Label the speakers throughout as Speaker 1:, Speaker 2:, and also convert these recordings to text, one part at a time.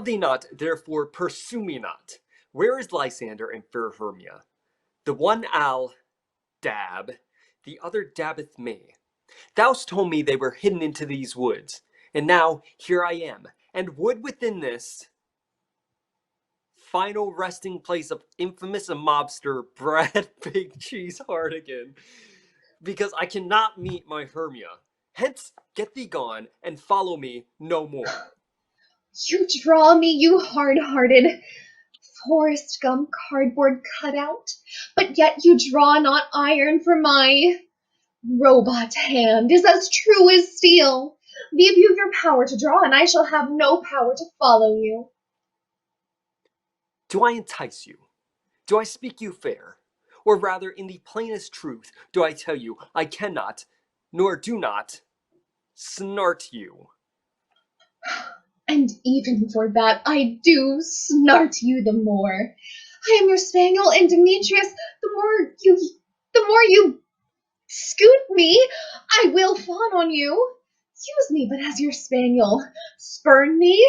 Speaker 1: thee not, therefore pursue me not. Where is Lysander and fair Hermia? The one I'll dab, the other dabbeth me. Thou'st told me they were hidden into these woods, and now here I am, and would within this final resting place of infamous mobster Brad Big Cheese Hardigan, because I cannot meet my Hermia. Hence, get thee gone, and follow me no more.
Speaker 2: You draw me, you hard-hearted forest gum cardboard cutout, but yet you draw not iron, for my robot hand is as true as steel. Leave you your power to draw, and I shall have no power to follow you.
Speaker 1: Do I entice you? Do I speak you fair? Or rather, in the plainest truth, do I tell you I cannot, nor do not, snart you?
Speaker 2: And even for that I do snart you the more. I am your spaniel, and Demetrius, the more you scoot me, I will fawn on you. Use me but as your spaniel. Spurn me,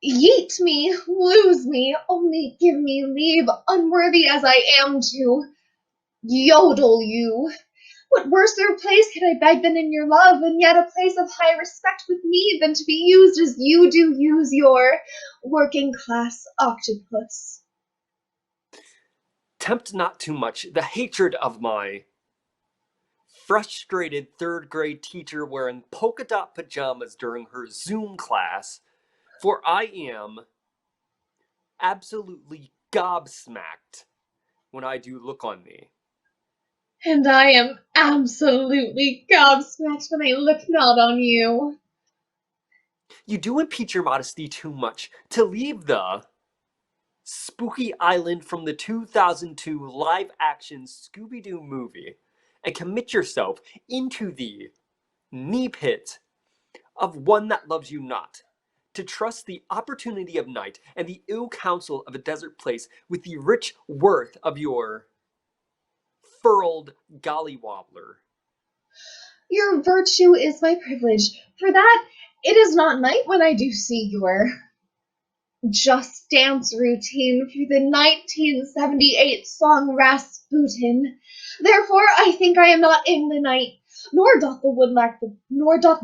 Speaker 2: yeet me, lose me, only give me leave, unworthy as I am, to yodel you. What worser place can I beg than in your love, and yet a place of high respect with me, than to be used as you do use your working-class octopus?
Speaker 1: Tempt not too much the hatred of my frustrated third-grade teacher wearing polka-dot pajamas during her Zoom class, for I am absolutely gobsmacked when I do look on thee.
Speaker 2: And I am absolutely gobsmacked when I look not on you.
Speaker 1: You do impeach your modesty too much to leave the spooky island from the 2002 live-action Scooby-Doo movie and commit yourself into the knee pit of one that loves you not, to trust the opportunity of night and the ill counsel of a desert place with the rich worth of your furled gollywobbler.
Speaker 2: Your virtue is my privilege. For that, it is not night when I do see your just dance routine for the 1978 song Rasputin. Therefore, I think I am not in the night, nor doth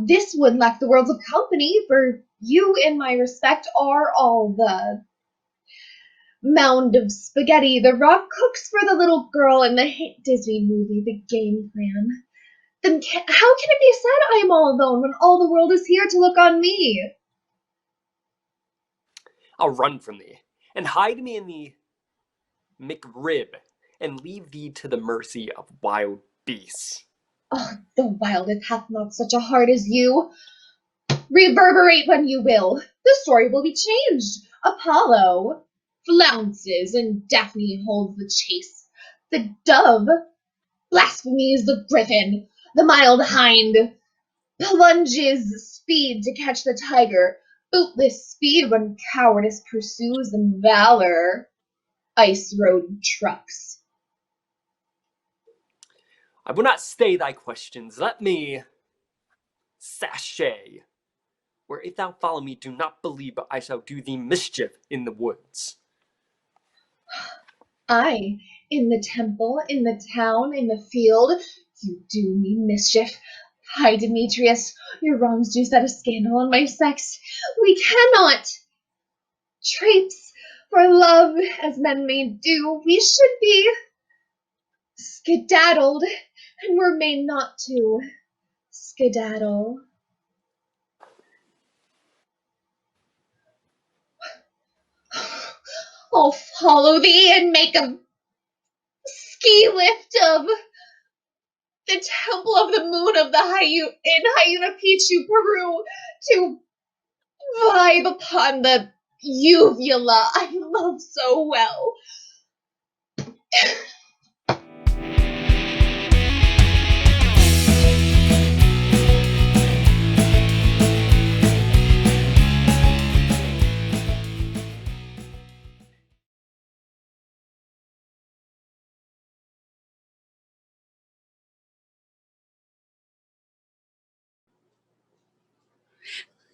Speaker 2: this wood lack the worlds of company, for you, in my respect, are all the mound of spaghetti, the rock cooks for the little girl in the hit Disney movie, The Game Plan. Then how can it be said I am all alone when all the world is here to look on me?
Speaker 1: I'll run from thee, and hide me in the McRib, and leave thee to the mercy of wild beasts.
Speaker 2: Oh, the wildest hath not such a heart as you. Reverberate when you will. The story will be changed. Apollo flounces, and Daphne holds the chase. The dove blasphemies the griffin. The mild hind plunges speed to catch the tiger. Bootless speed when cowardice pursues, and valor ice road trucks.
Speaker 1: I will not stay thy questions. Let me sashay, where if thou follow me, do not believe but I shall do thee mischief in the woods.
Speaker 2: Aye, in the temple, in the town, in the field, you do me mischief. Hi, Demetrius, your wrongs do set a scandal on my sex. We cannot traipse for love as men may do. We should be skedaddled, and were made not to skedaddle. I'll follow thee and make a ski lift of the Temple of the Moon of the in Hyena Picchu, Peru, to vibe upon the uvula I love so well.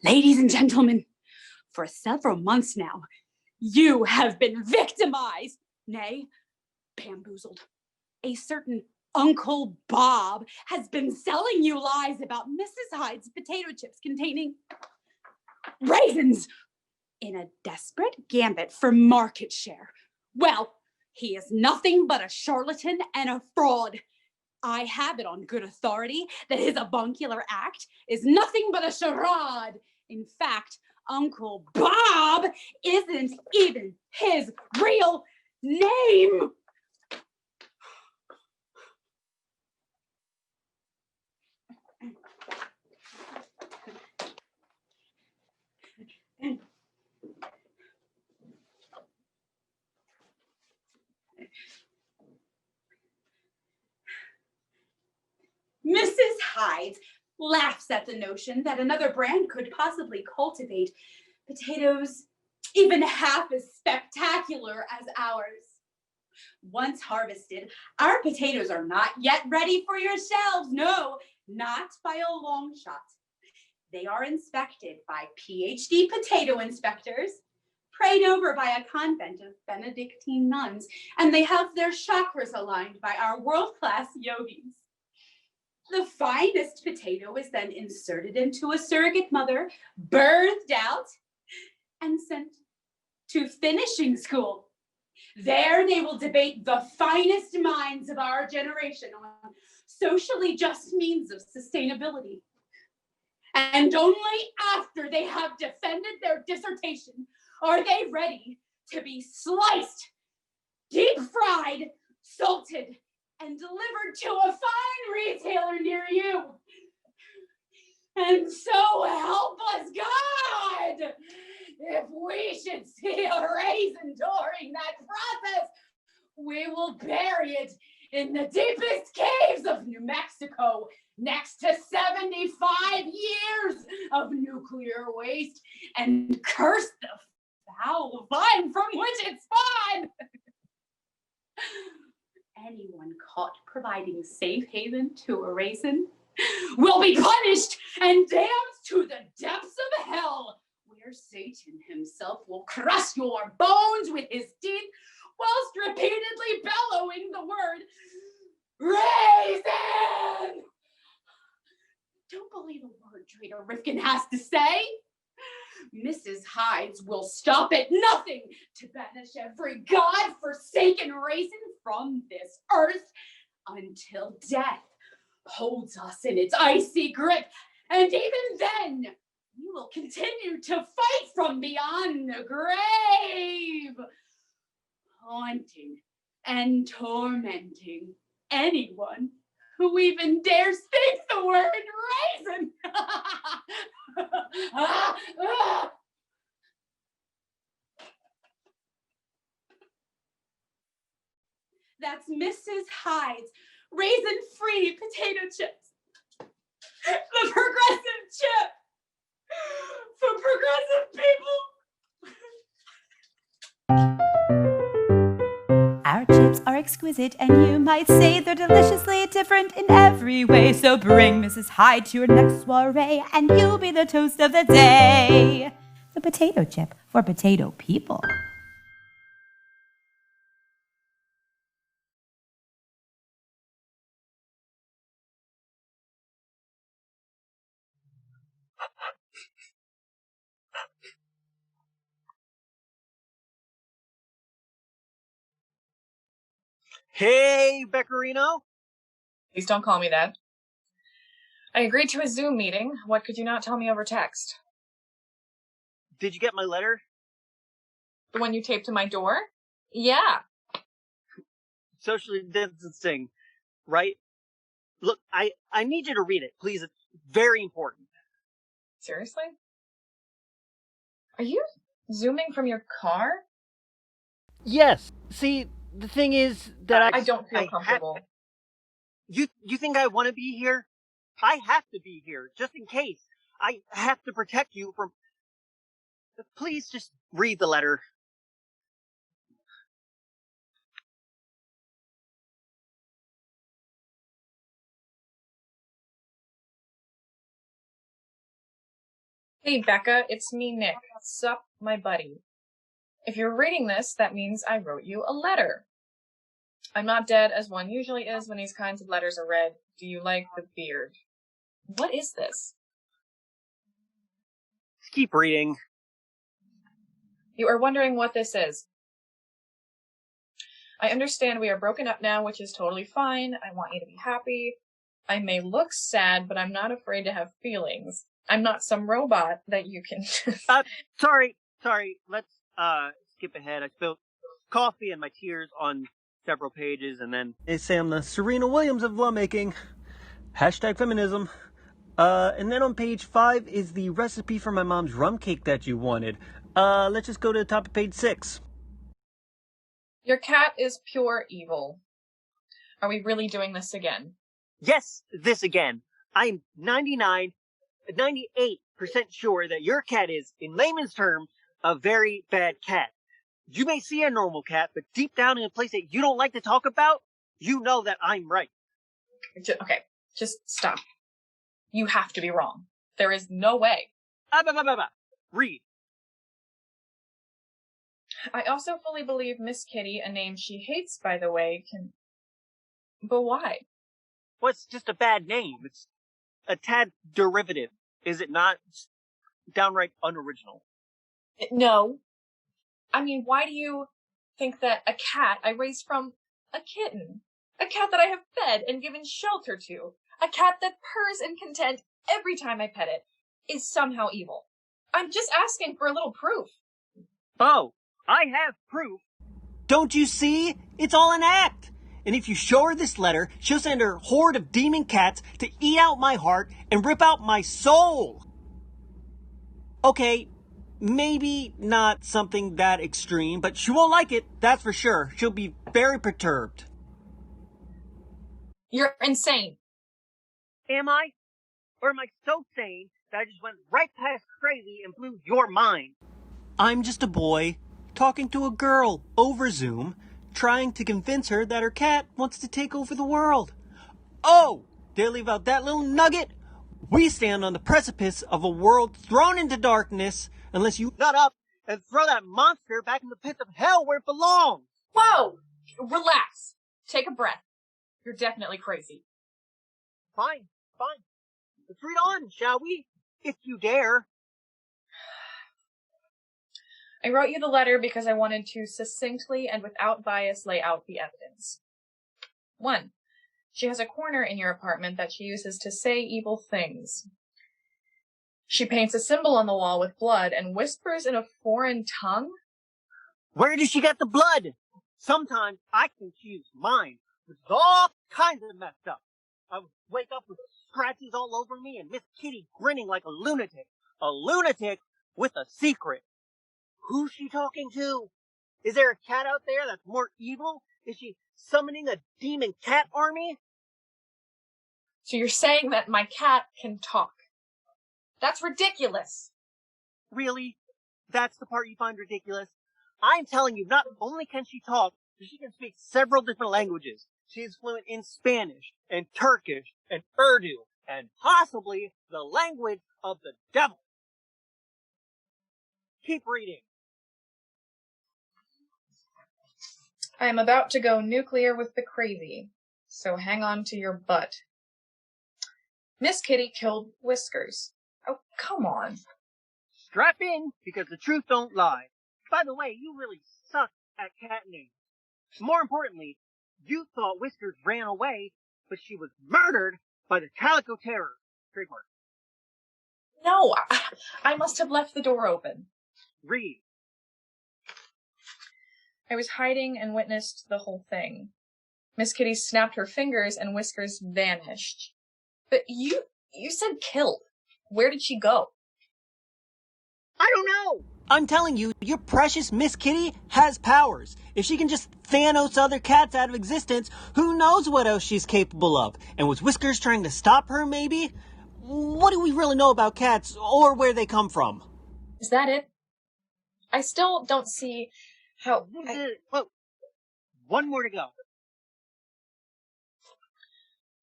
Speaker 3: Ladies and gentlemen, For several months now, you have been victimized, nay, bamboozled. A certain Uncle Bob has been selling you lies about Mrs. Hyde's potato chips containing raisins in a desperate gambit for market share. Well, he is nothing but a charlatan and a fraud. I have it on good authority that his avuncular act is nothing but a charade. In fact, Uncle Bob isn't even his real name. Mrs. Hyde laughs at the notion that another brand could possibly cultivate potatoes even half as spectacular as ours. Once harvested, our potatoes are not yet ready for your shelves. No, not by a long shot. They are inspected by PhD potato inspectors, prayed over by a convent of Benedictine nuns, and they have their chakras aligned by our world-class yogis. The finest potato is then inserted into a surrogate mother, birthed out, and sent to finishing school. There they will debate the finest minds of our generation on socially just means of sustainability. And only after they have defended their dissertation are they ready to be sliced, deep fried, salted, and delivered to a fine retailer near you. And so help us God, if we should see a raisin during that process, we will bury it in the deepest caves of New Mexico, next to 75 years of nuclear waste, and curse the foul vine from which it spawned. Anyone caught providing safe haven to a raisin will be punished and damned to the depths of hell, where Satan himself will crush your bones with his teeth whilst repeatedly bellowing the word, raisin! Don't believe a word Trader Rifkin has to say. Mrs. Hyde's will stop at nothing to banish every God-forsaken raisin from this earth until death holds us in its icy grip. And even then, we will continue to fight from beyond the grave, haunting and tormenting anyone who even dares speak the word raisin. That's Mrs. Hyde's raisin-free potato chips. The progressive chip for progressive people.
Speaker 4: Our chips are exquisite, and you might say they're deliciously different in every way. So bring Mrs. Hyde to your next soiree, and you'll be the toast of the day. The potato chip for potato people.
Speaker 1: Hey, Beccarino.
Speaker 5: Please don't call me that. I agreed to a Zoom meeting. What could you not tell me over text?
Speaker 1: Did you get my letter?
Speaker 5: The one you taped to my door? Yeah.
Speaker 1: Socially distancing, right? Look, I need you to read it, please. It's very important.
Speaker 5: Seriously? Are you Zooming from your car?
Speaker 1: Yes. See, the thing is that
Speaker 5: I don't feel comfortable.
Speaker 1: You think I want to be here? I have to be here, just in case. I have to protect you from... Please just read the letter.
Speaker 5: Hey, Becca, it's me, Nick. Sup? my buddy. If you're reading this, that means I wrote you a letter. I'm not dead, as one usually is when these kinds of letters are read. Do you like the beard? What is this?
Speaker 1: Keep reading.
Speaker 5: You are wondering what this is. I understand we are broken up now, which is totally fine. I want you to be happy. I may look sad, but I'm not afraid to have feelings. I'm not some robot that you can just...
Speaker 6: Sorry. Let's, skip ahead. I spilled coffee and my tears on several pages, and then...
Speaker 1: They say I'm the Serena Williams of lawmaking. Hashtag feminism. And then on page 5 is the recipe for my mom's rum cake that you wanted. Let's just go to the top of page 6.
Speaker 5: Your cat is pure evil. Are we really doing this again?
Speaker 6: Yes, this again. I'm 98% sure that your cat is, in layman's terms, a very bad cat. You may see a normal cat, but deep down in a place that you don't like to talk about, you know that I'm right.
Speaker 5: Okay, just stop. You have to be wrong. There is no way.
Speaker 6: Read.
Speaker 5: I also fully believe Miss Kitty, a name she hates, by the way, can... But why?
Speaker 6: Well, it's just a bad name. It's a tad derivative. Is it not? It's downright unoriginal.
Speaker 5: No. I mean, why do you think that a cat I raised from a kitten, a cat that I have fed and given shelter to, a cat that purrs in content every time I pet it, is somehow evil? I'm just asking for a little proof.
Speaker 6: Oh, I have proof.
Speaker 1: Don't you see? It's all an act. And if you show her this letter, she'll send her horde of demon cats to eat out my heart and rip out my soul. Okay, maybe not something that extreme, but she won't like it, that's for sure. She'll be very perturbed.
Speaker 5: You're insane.
Speaker 6: Am I? Or am I so sane that I just went right past crazy and blew your mind?
Speaker 1: I'm just a boy talking to a girl over Zoom, trying to convince her that her cat wants to take over the world. Oh, did I leave out that little nugget? We stand on the precipice of a world thrown into darkness unless you
Speaker 6: Nut up and throw that monster back in the pits of hell where it belongs.
Speaker 5: Whoa! Relax. Take a breath. You're definitely crazy.
Speaker 6: Fine. Let's read on, shall we? If you dare.
Speaker 5: I wrote you the letter because I wanted to succinctly and without bias lay out the evidence. 1. She has a corner in your apartment that she uses to say evil things. She paints a symbol on the wall with blood and whispers in a foreign tongue.
Speaker 6: Where does she get the blood? Sometimes I can choose mine, which is all kinds of messed up. I would wake up with scratches all over me and Miss Kitty grinning like a lunatic. A lunatic with a secret. Who's she talking to? Is there a cat out there that's more evil? Is she summoning a demon cat army?
Speaker 5: So you're saying that my cat can talk. That's ridiculous.
Speaker 6: Really? That's the part you find ridiculous? I'm telling you, not only can she talk, but she can speak several different languages. She is fluent in Spanish, and Turkish, and Urdu, and possibly the language of the devil. Keep reading.
Speaker 5: I am about to go nuclear with the crazy, so hang on to your butt. Miss Kitty killed Whiskers. Oh, come on.
Speaker 6: Strap in, because the truth don't lie. By the way, you really suck at cat names. More importantly, you thought Whiskers ran away, but she was murdered by the Calico Terror. Trademark.
Speaker 5: No, I must have left the door open.
Speaker 6: Read.
Speaker 5: I was hiding and witnessed the whole thing. Miss Kitty snapped her fingers and Whiskers vanished. But you said killed. Where did she go?
Speaker 6: I don't know.
Speaker 1: I'm telling you, your precious Miss Kitty has powers. If she can just Thanos other cats out of existence, who knows what else she's capable of? And was Whiskers trying to stop her, maybe? What do we really know about cats, or where they come from?
Speaker 5: Is that it? I still don't see how...
Speaker 6: Whoa. One more to go.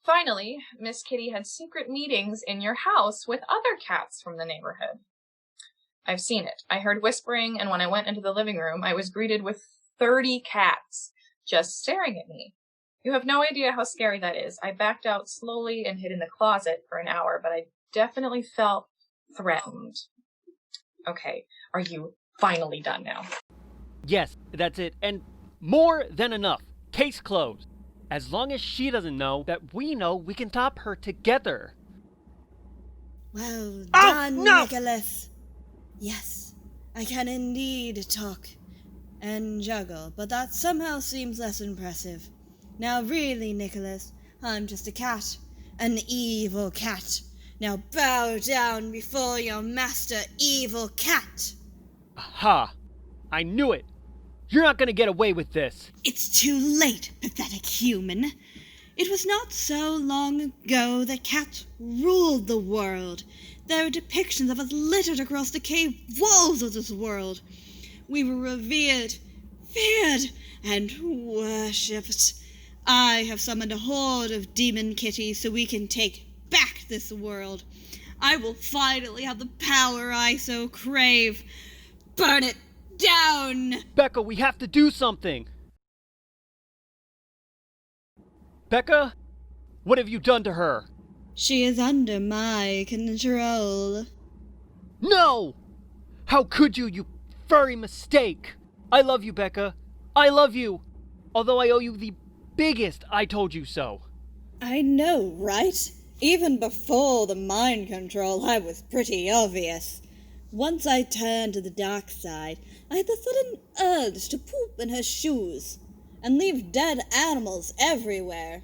Speaker 5: Finally, Miss Kitty had secret meetings in your house with other cats from the neighborhood. I've seen it. I heard whispering, and when I went into the living room, I was greeted with 30 cats just staring at me. You have no idea how scary that is. I backed out slowly and hid in the closet for an hour, but I definitely felt threatened. Okay, are you finally done now?
Speaker 7: Yes, that's it. And more than enough. Case closed. As long as she doesn't know that we know we can top her together.
Speaker 8: Well
Speaker 7: Oh,
Speaker 8: done,
Speaker 7: no!
Speaker 8: Nicholas. Yes, I can indeed talk and juggle, but that somehow seems less impressive. Now really, Nicholas, I'm just a cat. An evil cat. Now bow down before your master, evil cat.
Speaker 7: Aha! I knew it! You're not gonna get away with this!
Speaker 8: It's too late, pathetic human. It was not so long ago that cats ruled the world. There are depictions of us littered across the cave walls of this world. We were revered, feared, and worshipped. I have summoned a horde of demon kitties so we can take back this world. I will finally have the power I so crave. Burn it down!
Speaker 7: Becca, we have to do something! Becca? What have you done to her?
Speaker 8: She is under my control.
Speaker 7: No! How could you, you furry mistake? I love you, Becca. I love you. Although I owe you the biggest I told you so.
Speaker 8: I know, right? Even before the mind control, I was pretty obvious. Once I turned to the dark side, I had the sudden urge to poop in her shoes and leave dead animals everywhere.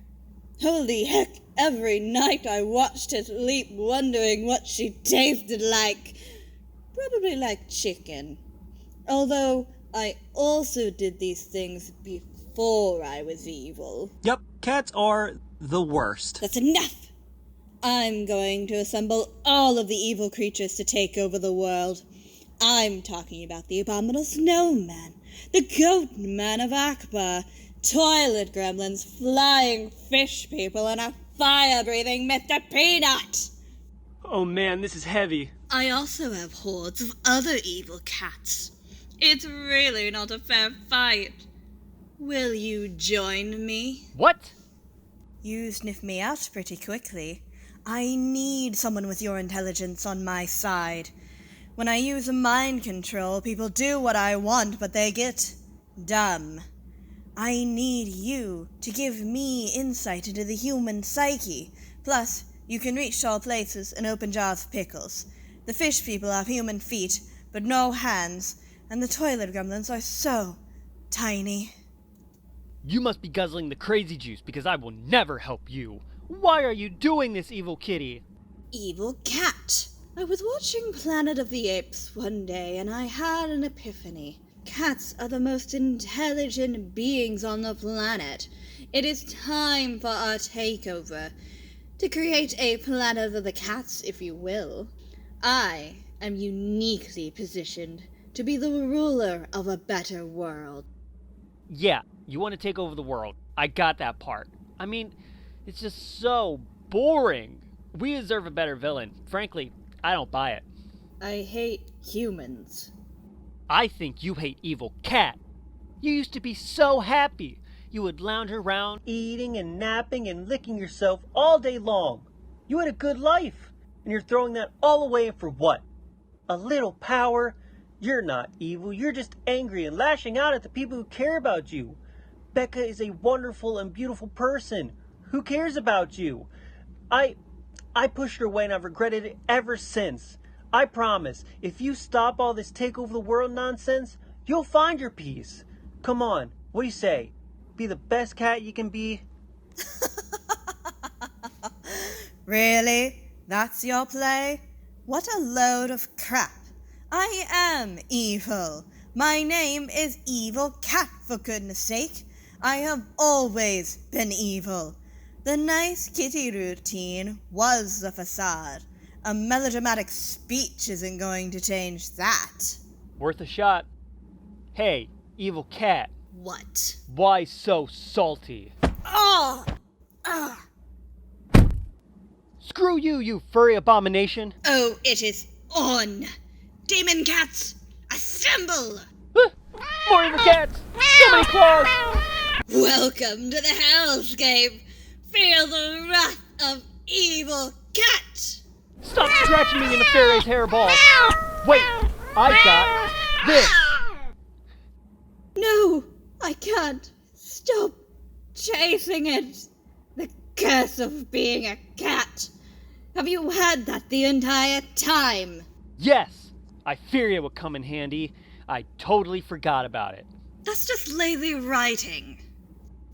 Speaker 8: Holy heck, every night I watched her sleep wondering what she tasted like. Probably like chicken. Although I also did these things before I was evil.
Speaker 1: Yep, cats are the worst.
Speaker 8: That's enough! I'm going to assemble all of the evil creatures to take over the world. I'm talking about the abominable snowman, the goat man of Akbar, toilet gremlins, flying fish people, and a fire-breathing Mr. Peanut!
Speaker 1: Oh man, this is heavy.
Speaker 8: I also have hordes of other evil cats. It's really not a fair fight. Will you join me?
Speaker 7: What?
Speaker 8: You sniff me out pretty quickly. I need someone with your intelligence on my side. When I use mind control, people do what I want, but they get dumb. I need you to give me insight into the human psyche. Plus, you can reach tall places and open jars of pickles. The fish people have human feet, but no hands, and the toilet gremlins are so tiny.
Speaker 7: You must be guzzling the crazy juice because I will never help you. Why are you doing this, evil kitty?
Speaker 8: Evil cat. I was watching Planet of the Apes one day and I had an epiphany. Cats are the most intelligent beings on the planet. It is time for our takeover. To create a planet of the cats, if you will. I am uniquely positioned to be the ruler of a better world.
Speaker 7: Yeah, you want to take over the world. I got that part. I mean, it's just so boring. We deserve a better villain. Frankly, I don't buy it.
Speaker 8: I hate humans.
Speaker 7: I think you hate evil cat. You used to be so happy. You would lounge around,
Speaker 6: Eating and napping and licking yourself all day long. You had a good life. And you're throwing that all away for what? A little power? You're not evil. You're just angry and lashing out at the people who care about you. Becca is a wonderful and beautiful person. Who cares about you? I pushed her away and I've regretted it ever since. I promise, if you stop all this take over the world nonsense, you'll find your peace. Come on, what do you say? Be the best cat you can be?
Speaker 8: Really? That's your play? What a load of crap. I am evil. My name is Evil Cat, for goodness sake. I have always been evil. The nice kitty routine was the facade. A melodramatic speech isn't going to change that.
Speaker 7: worth a shot. Hey, evil cat.
Speaker 8: What?
Speaker 7: Why so salty?
Speaker 8: Oh! Ah!
Speaker 7: Screw you, you furry abomination.
Speaker 8: Oh, it is on. Demon cats, assemble!
Speaker 7: More evil cats! So many claws!
Speaker 8: Welcome to the hellscape! Feel the wrath of evil cat!
Speaker 7: Stop scratching me in the fairy's hairball! Wait, I got this!
Speaker 8: No, I can't. Stop chasing it. The curse of being a cat. Have you had that the entire time?
Speaker 7: Yes! I fear it would come in handy. I totally forgot about it.
Speaker 8: That's just lazy writing.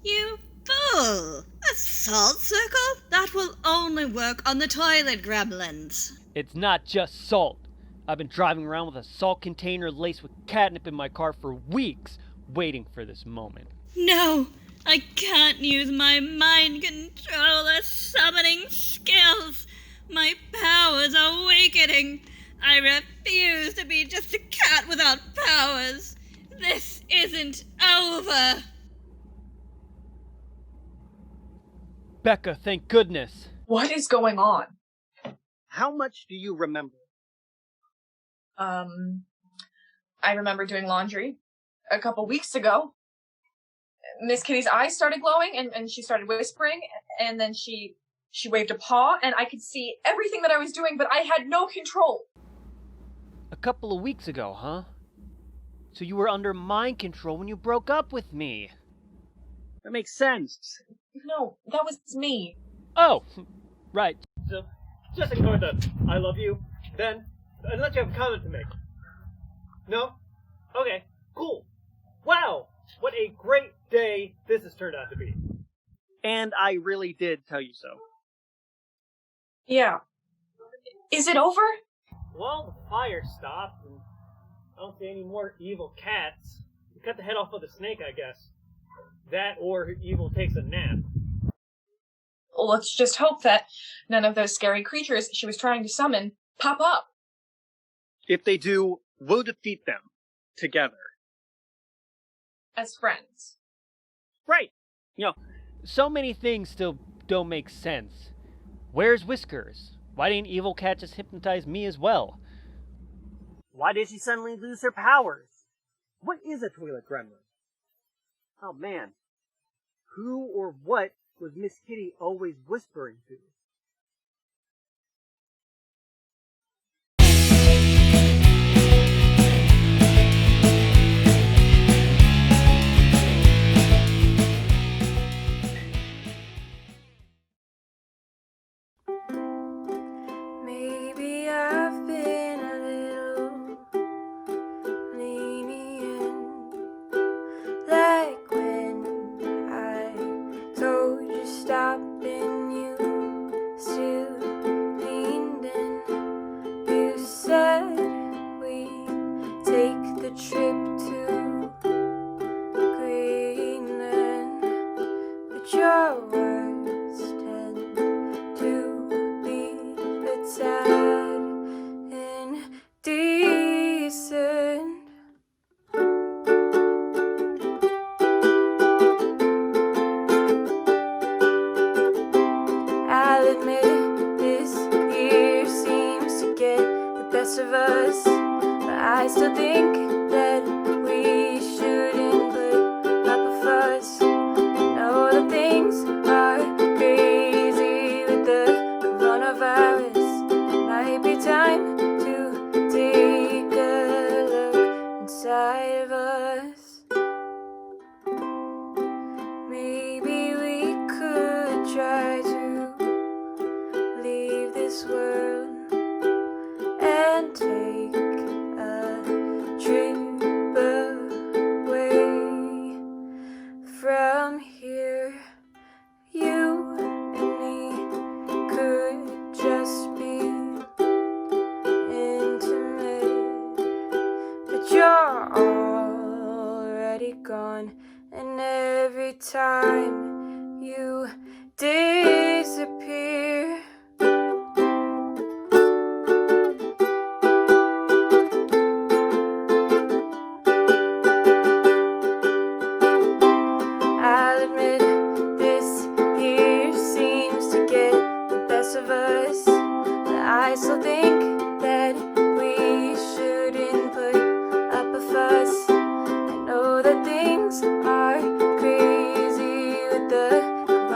Speaker 8: You fool! A salt circle? That will only work on the toilet gremlins.
Speaker 7: It's not just salt. I've been driving around with a salt container laced with catnip in my car for weeks, waiting for this moment.
Speaker 8: No, I can't use my mind controller summoning skills. My powers are weakening. I refuse to be just a cat without powers. This isn't over.
Speaker 7: Becca, thank goodness.
Speaker 5: What is going on?
Speaker 6: How much do you remember?
Speaker 5: I remember doing laundry a couple weeks ago. Miss Kitty's eyes started glowing and she started whispering, and then she waved a paw and I could see everything that I was doing, but I had no control.
Speaker 7: A couple of weeks ago, huh? So you were under mind control when you broke up with me.
Speaker 6: That makes sense.
Speaker 5: No, that was me.
Speaker 7: Oh, right.
Speaker 9: So, just ignore the I love you, then, unless you have a comment to make. No? Okay, cool. Wow, what a great day this has turned out to be.
Speaker 6: And I really did tell you so.
Speaker 5: Yeah. Is it over?
Speaker 9: Well, the fire stopped, and I don't see any more evil cats. We cut the head off of the snake, I guess. That or evil takes a nap.
Speaker 5: Well, let's just hope that none of those scary creatures she was trying to summon pop up.
Speaker 6: If they do, we'll defeat them. Together.
Speaker 5: As friends.
Speaker 6: Right.
Speaker 7: So many things still don't make sense. Where's Whiskers? Why didn't evil cat just hypnotize me as well?
Speaker 6: Why did she suddenly lose her powers? What is a toilet gremlin? Oh man. Who or what was Miss Kitty always whispering to?
Speaker 10: Maybe I've been a little lenient, like when I told you stop and you still leaned in. You said we'd take the trip to Greenland, but your words tend to be sad and decent. I'll admit this year seems to get the best of us, but I still think that we shouldn't put up a fuss. I know that things are crazy with the coronavirus. Might be time to take a look inside of us. Maybe we could try to leave this world and take a trip away from here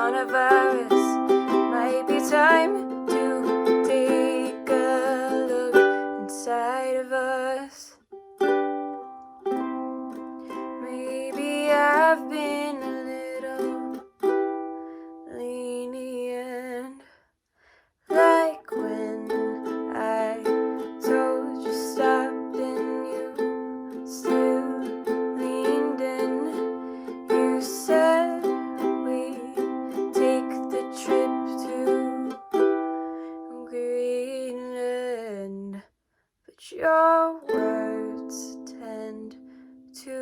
Speaker 10: coronavirus. Might be time to take a look inside of us. Maybe I've been a little lenient, like when I told you stop and you still leaned in. You said we take the trip to Greenland, but your words tend to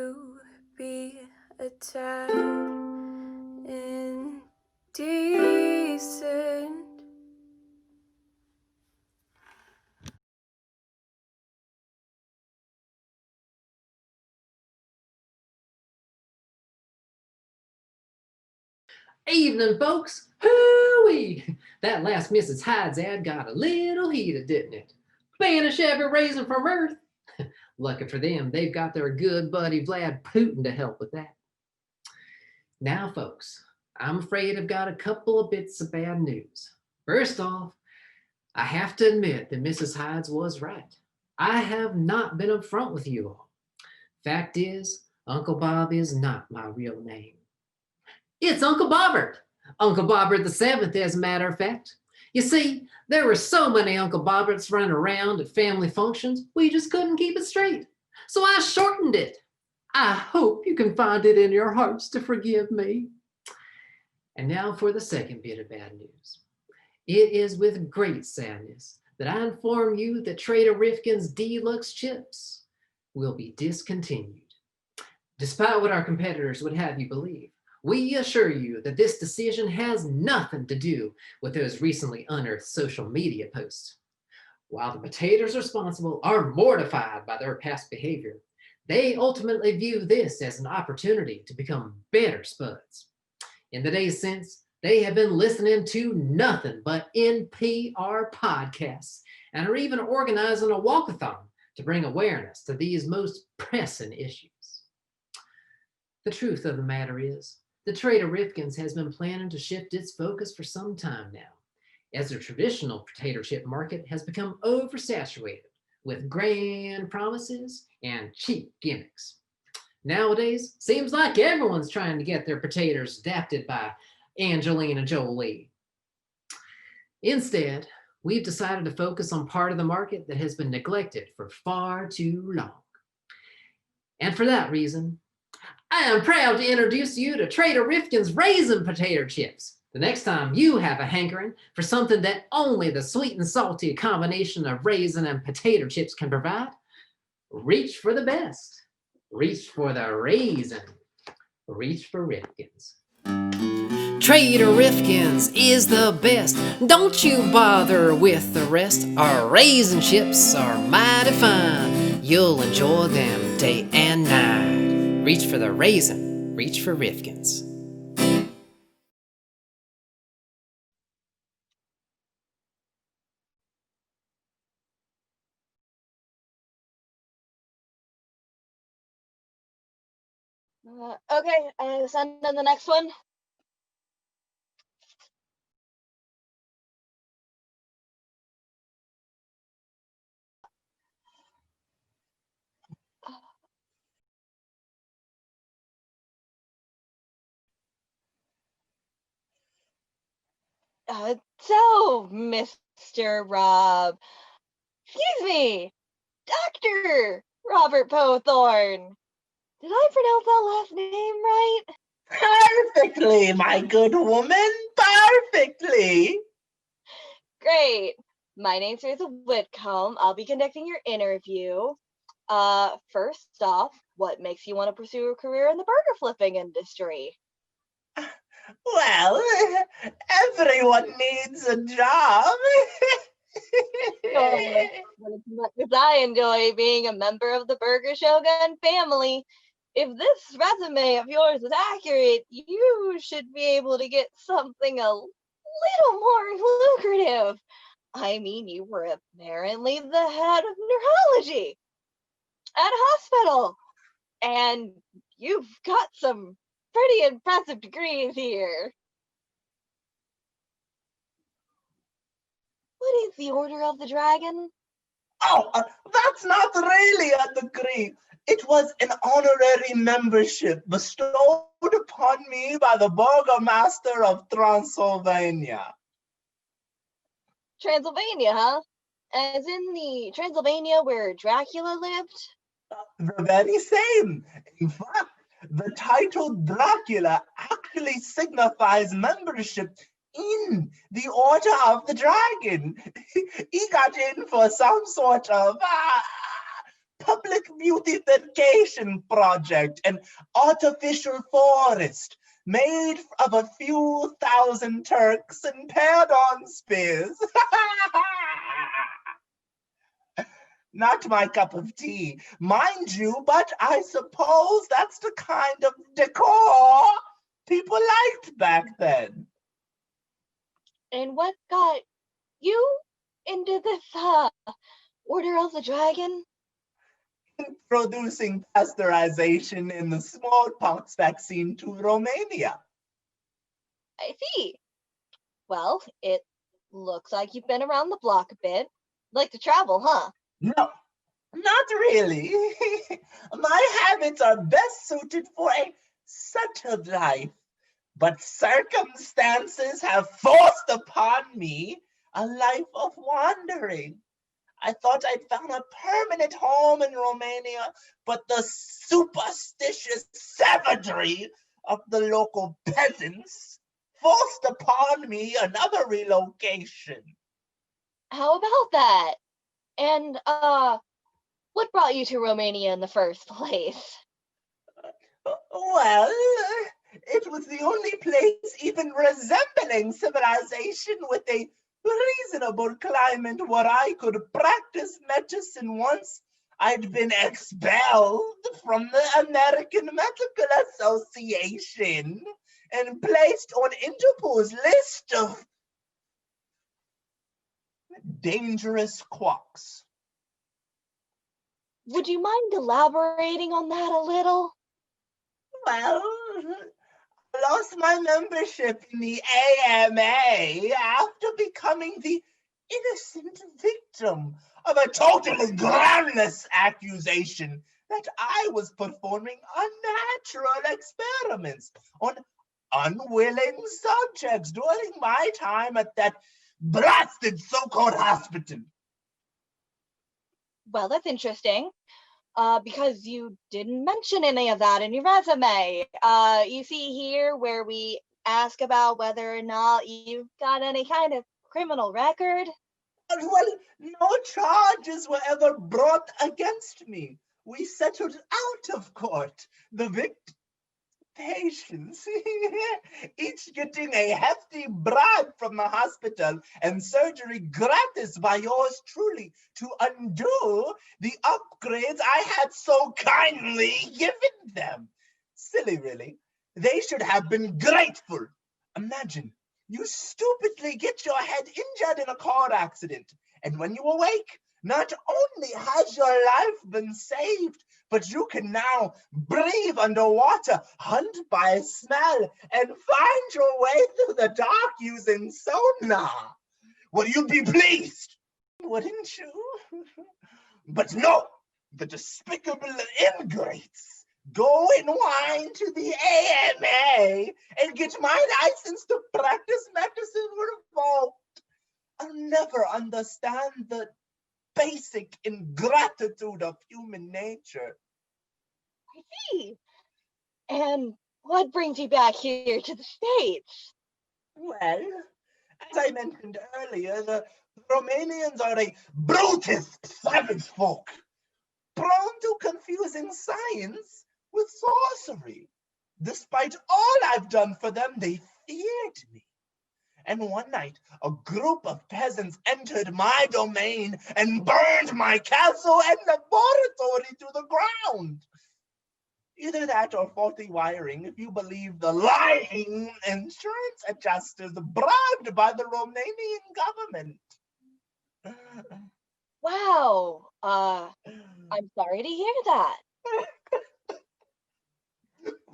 Speaker 10: be a tad indecent.
Speaker 11: Evening, folks. Hooey! That last Mrs. Hyde's ad got a little heated, didn't it? Banish every raisin from Earth. Lucky for them, they've got their good buddy Vlad Putin to help with that. Now, folks, I'm afraid I've got a couple of bits of bad news. First off, I have to admit that Mrs. Hyde's was right. I have not been upfront with you all. Fact is, Uncle Bob is not my real name. It's Uncle Bobbert. Uncle Bobbert the Seventh, as a matter of fact. You see, there were so many Uncle Bobberts running around at family functions, we just couldn't keep it straight. So I shortened it. I hope you can find it in your hearts to forgive me. And now for the second bit of bad news. It is with great sadness that I inform you that Trader Rifkin's Deluxe chips will be discontinued. Despite what our competitors would have you believe, we assure you that this decision has nothing to do with those recently unearthed social media posts. While the potatoes responsible are mortified by their past behavior, they ultimately view this as an opportunity to become better spuds. In the days since, they have been listening to nothing but NPR podcasts and are even organizing a walkathon to bring awareness to these most pressing issues. The truth of the matter is, the Trader Rifkin's has been planning to shift its focus for some time now, as the traditional potato chip market has become oversaturated with grand promises and cheap gimmicks. Nowadays, seems like everyone's trying to get their potatoes adapted by Angelina Jolie. Instead, we've decided to focus on part of the market that has been neglected for far too long. And for that reason, I am proud to introduce you to Trader Rifkin's Raisin Potato Chips. The next time you have a hankering for something that only the sweet and salty combination of raisin and potato chips can provide, reach for the best. Reach for the raisin. Reach for Rifkin's. Trader Rifkin's is the best. Don't you bother with the rest. Our raisin chips are mighty fine. You'll enjoy them day and night. Reach for the raisin. Reach for Rifkin's.
Speaker 2: Okay, send in the next one. So, Mr. Rob, excuse me, Dr. Robert Pothorn. Did I pronounce that last name right?
Speaker 12: Perfectly, my good woman, perfectly.
Speaker 2: Great. My name's Teresa Whitcomb. I'll be conducting your interview. First off, what makes you want to pursue a career in the burger flipping industry?
Speaker 12: Well, everyone needs a job.
Speaker 2: Well, as much as I enjoy being a member of the Burger Shogun family, if this resume of yours is accurate, you should be able to get something a little more lucrative. I mean, you were apparently the head of neurology at a hospital, and you've got some pretty impressive degrees here. like the Order of the Dragon?
Speaker 12: Oh, that's not really a degree. It was an honorary membership bestowed upon me by the Burgomaster of Transylvania.
Speaker 2: Transylvania, huh? As in the Transylvania where Dracula lived?
Speaker 12: The very same. In fact, the title Dracula actually signifies membership in the Order of the Dragon. He got in for some sort of public beautification project, an artificial forest made of a few thousand Turks and paired-on spears. Not my cup of tea, mind you, but I suppose that's the kind of decor people liked back then.
Speaker 2: And what got you into this Order of the Dragon?
Speaker 12: Introducing pasteurization in the smallpox vaccine to Romania.
Speaker 2: I see. Well, it looks like you've been around the block a bit. Like to travel, huh?
Speaker 12: No, not really. My habits are best suited for a settled life, but circumstances have forced upon me a life of wandering. I thought I'd found a permanent home in Romania, but the superstitious savagery of the local peasants forced upon me another relocation.
Speaker 2: How about that? And, what brought you to Romania in the first place?
Speaker 12: Well, it was the only place even resembling civilization with a reasonable climate where I could practice medicine once I'd been expelled from the American Medical Association and placed on Interpol's list of dangerous quacks.
Speaker 2: Would you mind elaborating on that a little?
Speaker 12: Well, I lost my membership in the AMA after becoming the innocent victim of a totally groundless accusation that I was performing unnatural experiments on unwilling subjects during my time at that blasted so-called hospital.
Speaker 2: Well, that's interesting. Because you didn't mention any of that in your resume. You see here where we ask about whether or not you've got any kind of criminal record.
Speaker 12: Well, no charges were ever brought against me. We settled out of court. The victim, patients, each getting a hefty bribe from the hospital and surgery gratis by yours truly to undo the upgrades I had so kindly given them. Silly, really. They should have been grateful. Imagine, you stupidly get your head injured in a car accident, and when you awake, not only has your life been saved, but you can now breathe underwater, hunt by smell, and find your way through the dark using sonar. Would you be pleased? Wouldn't you? But no, the despicable ingrates go and whine to the AMA and get my license to practice medicine revoked. I'll never understand the basic ingratitude of human nature.
Speaker 2: I see. And what brings you back here to the States?
Speaker 12: Well, as I mentioned earlier, the Romanians are a brutish, savage folk, prone to confusing science with sorcery. Despite all I've done for them, they feared me. And one night, a group of peasants entered my domain and burned my castle and laboratory to the ground. Either that or faulty wiring, if you believe the lying insurance adjusters bribed by the Romanian government.
Speaker 2: Wow. I'm sorry to hear that.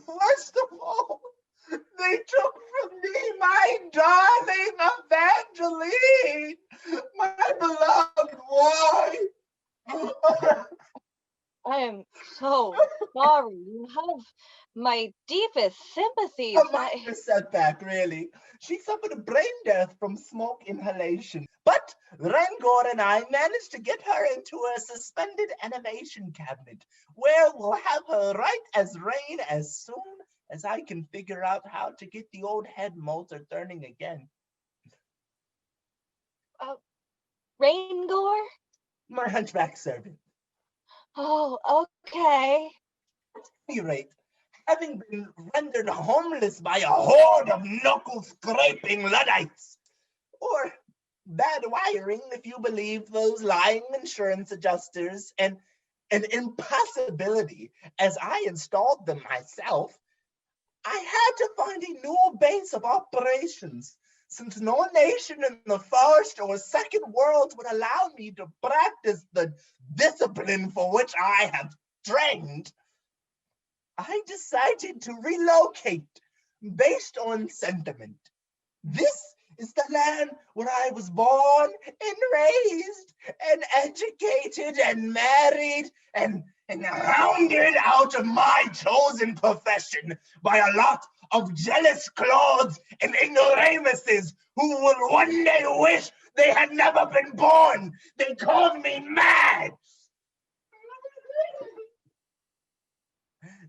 Speaker 12: First of all, they took from me my darling Evangeline, my
Speaker 13: so sorry. You have my deepest sympathies.
Speaker 12: A minor setback, really. She suffered a brain death from smoke inhalation. But Rangor and I managed to get her into a suspended animation cabinet, where we'll have her right as rain as soon as I can figure out how to get the old head motor turning again.
Speaker 13: Raingor?
Speaker 12: My hunchback servant.
Speaker 13: Oh, okay.
Speaker 12: At any rate, having been rendered homeless by a horde of knuckle-scraping Luddites, or bad wiring if you believe those lying insurance adjusters, and an impossibility as I installed them myself, I had to find a new base of operations, since no nation in the first or second world would allow me to practice the discipline for which I have trained. I decided to relocate based on sentiment. This is the land where I was born and raised and educated and married and hounded out of my chosen profession by a lot of jealous clods and ignoramuses who will one day wish they had never been born. They called me mad.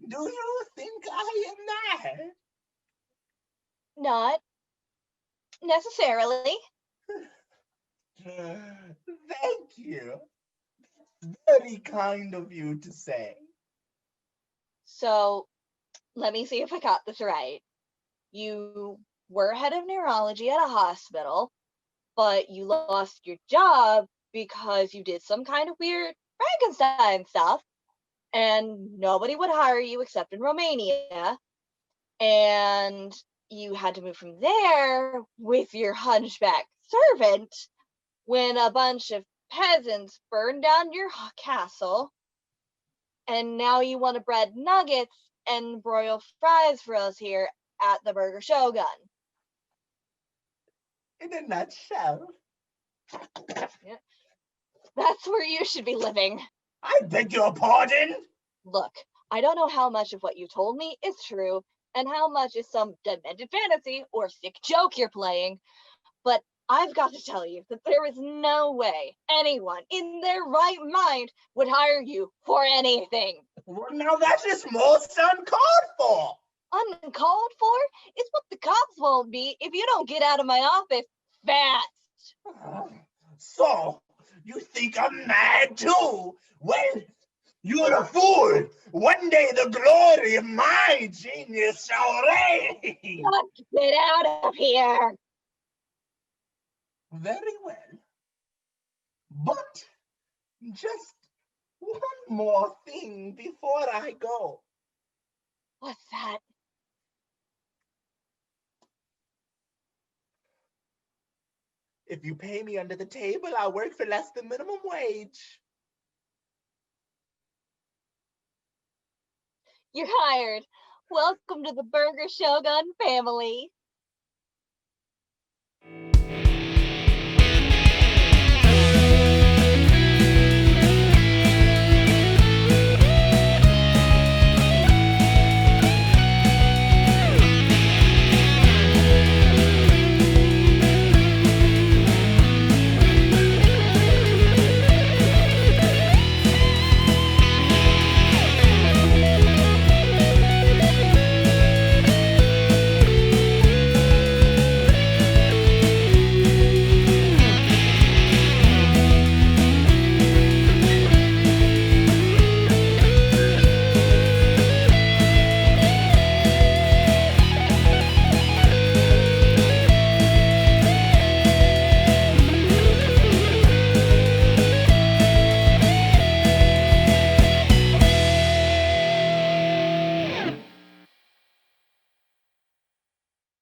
Speaker 12: Do you think I am mad?
Speaker 13: Not necessarily.
Speaker 12: Thank you. Very kind of you to say.
Speaker 13: So, let me see if I got this right. You were head of neurology at a hospital, but you lost your job because you did some kind of weird Frankenstein stuff, and nobody would hire you except in Romania. And you had to move from there with your hunchback servant when a bunch of peasants burned down your castle. And now you want to bread nuggets and broil fries for us here at the Burger Shogun.
Speaker 12: In a nutshell.
Speaker 13: Yeah. That's where you should be living.
Speaker 12: I beg your pardon?
Speaker 13: Look, I don't know how much of what you told me is true and how much is some demented fantasy or sick joke you're playing, but I've got to tell you that there is no way anyone in their right mind would hire you for anything.
Speaker 12: Well, now that's just most uncalled for.
Speaker 13: Uncalled for is what the cops won't be if you don't get out of my office fast.
Speaker 12: So, you think I'm mad too? Well, you're a fool. One day the glory of my genius shall reign.
Speaker 13: Get out of here.
Speaker 12: Very well. But just one more thing before I go.
Speaker 13: What's that?
Speaker 12: If you pay me under the table, I'll work for less than minimum wage.
Speaker 13: You're hired. Welcome to the Burger Shogun family.